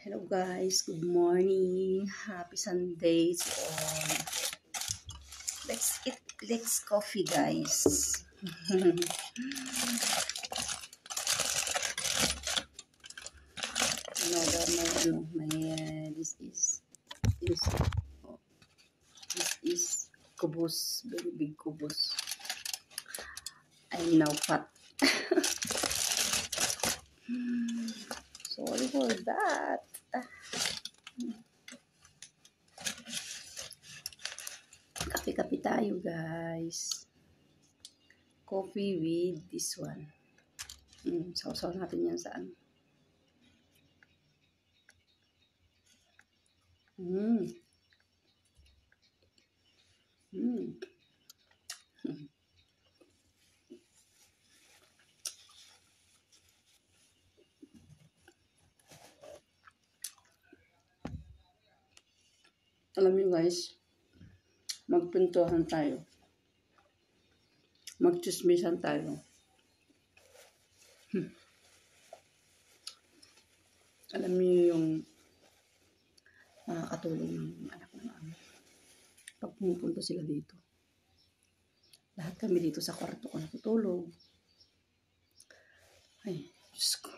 Hello guys, good morning. Happy Sunday to all. Let's coffee guys. This oh, this is kubos, very big kubos. I'm now fat. Sorry for that. Kape-kape tayo guys. Coffee with this one. Sausaw natin yan saan. Mm. Alam niyo guys, magpintuhan tayo. Magchismisan tayo. Alam niyo yung katulong ng anak ng amo. Pag pumupunta sila dito, lahat kami dito sa kwarto ko natutulog. Ay, Diyos ko.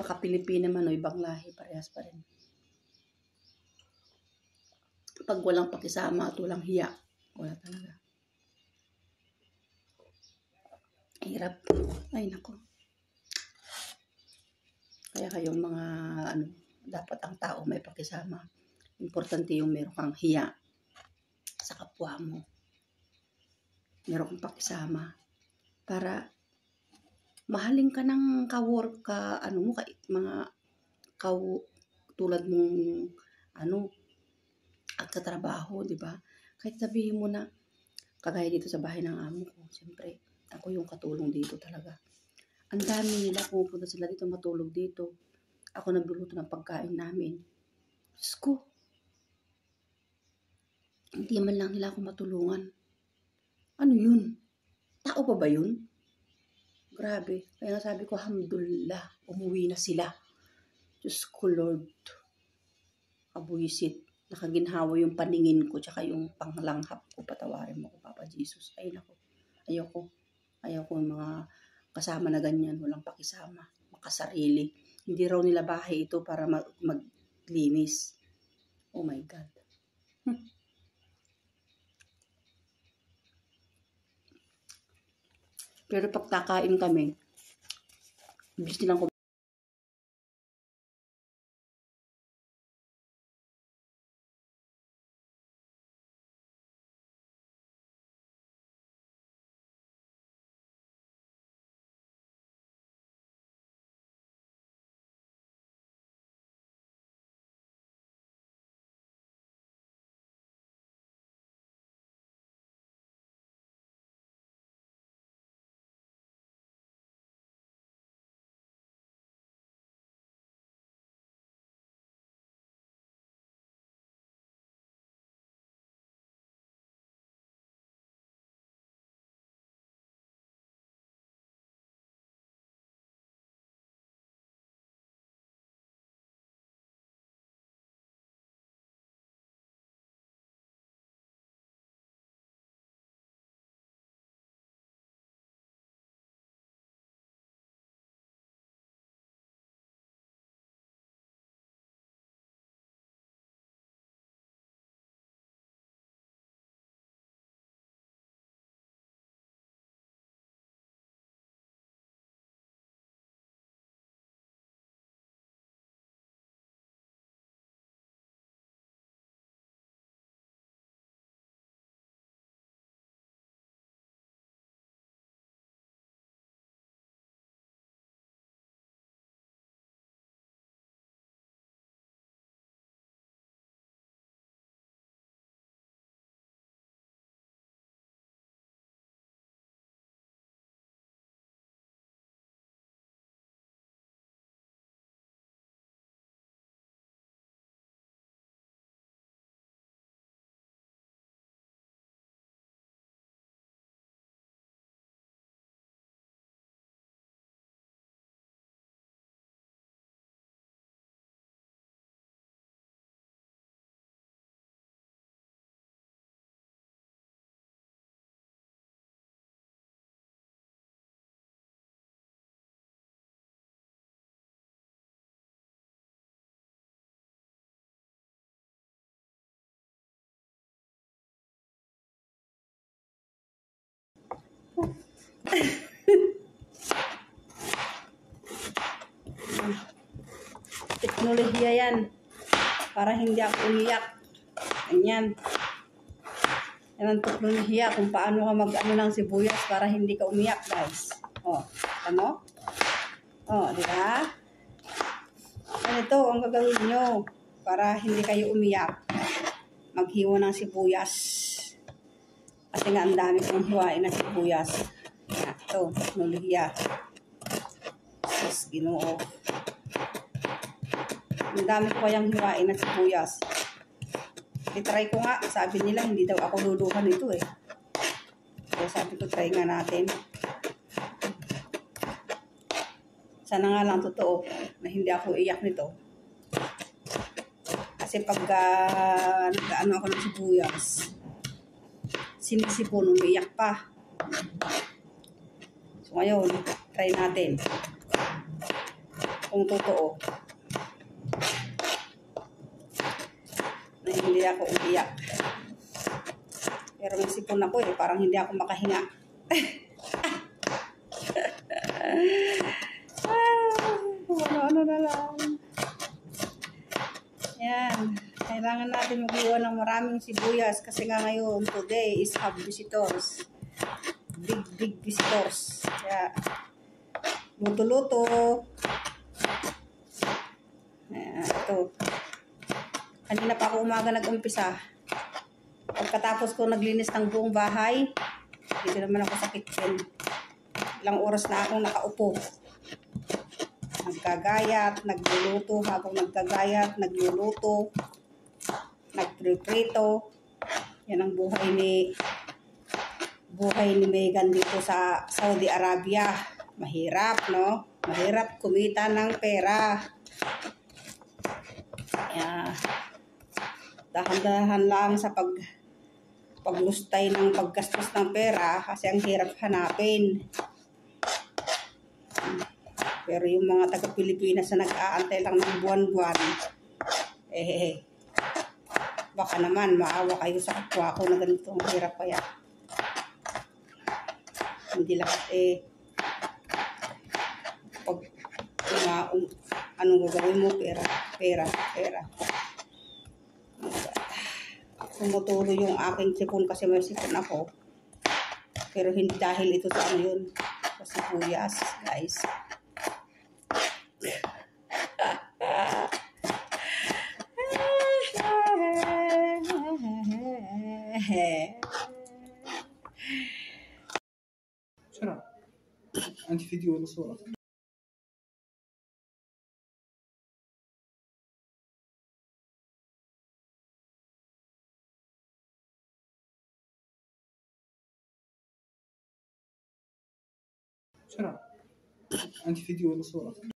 Maka-Pilipina man o ibang lahi, parehas pa rin. Pag walang pakisama at walang hiya, wala talaga. Hirap. Ay, nako. Kaya kayong mga, dapat ang tao may pakisama. Importante yung meron kang hiya sa kapwa mo. Meron kang pakisama. Para mahalin ka ng ka-work ka, mga tulad mong, at katrabaho, di ba? Kahit sabihin mo na, kagaya dito sa bahay ng amo ko, siyempre, ako yung katulong dito talaga. Ang dami nila, pupunta sila dito, matulog dito. Ako nagluluto ng pagkain namin. Diyos ko, hindi man lang nila ako matulungan. Ano yun? Tao pa ba yun? Grabe. Kaya sabi ko, alhamdulillah, umuwi na sila. Diyos ko, Lord. Kabuisit. Nakaginhawa yung paningin ko, tsaka yung panglanghap ko. Patawarin mo ko, Papa Jesus. Ay, naku. Ayoko yung mga kasama na ganyan. Walang pakisama. Makasarili. Hindi raw nila bahay ito para maglinis. Oh my God. Pero pag kakain kami, bilis nilang Teknolohiya yan. Para hindi ako umiyak. Ganyan. Yan ang teknolohiya kung paano ka mag-ano ng sibuyas para hindi ka umiyak, guys. O, ano? O, di ba? Ito ang gagawin nyo para hindi kayo umiyak. Maghiwa ng sibuyas. Kasi nga ang dami kong hiwain na sibuyas. Ito, teknolohiya. Sus, Ginoo. Ang dami ko kayang hiwain na sibuyas. I-try ko nga. Sabi nila, hindi daw ako luluhan ito eh. Kaya sabi ko, try nga natin. Sana nga lang totoo na hindi ako iyak nito. Kasi pag nag-ano ako ng sibuyas, sinisipon, umiiyak pa. So ngayon, try natin. Kung totoo. Na hindi ako umiiyak. Pero may sipon ako eh, parang hindi ako makahinga. Ano na lang. Yan. Kailangan natin mag-iwan ng maraming sibuyas kasi nga ngayon, today is have visitors. Big visitors. Kaya, luto-luto. Ito. Kanina pa ako umaga nag-umpisa. Pagkatapos ko naglinis ng buong bahay, dito naman ako sa kitchen. Ilang oras na akong nakaupo. Nagkagayat, nagluluto, habang nagkagayat, nagluluto, nagpriprito. Yan ang buhay ni Megan dito sa Saudi Arabia. Mahirap, no? Mahirap kumita ng pera. Kaya, dahan-dahan lang sa paglustay ng paggastos ng pera kasi ang hirap hanapin. Pero yung mga taga-Pilipinas na nag-aantay lang ng buwan-buwan, baka naman maawa kayo sa kapwa ko na ganito ang hirap kaya. Hindi lahat pag anong gagawin mo, pera. Tumutuloy yung aking sipon kasi may sipon ako. Pero hindi dahil ito sa ano yun, sa sibuyas, guys. بسرعة عندي فيديو ولا صورة؟ بسرعة عندي فيديو ولا صورة؟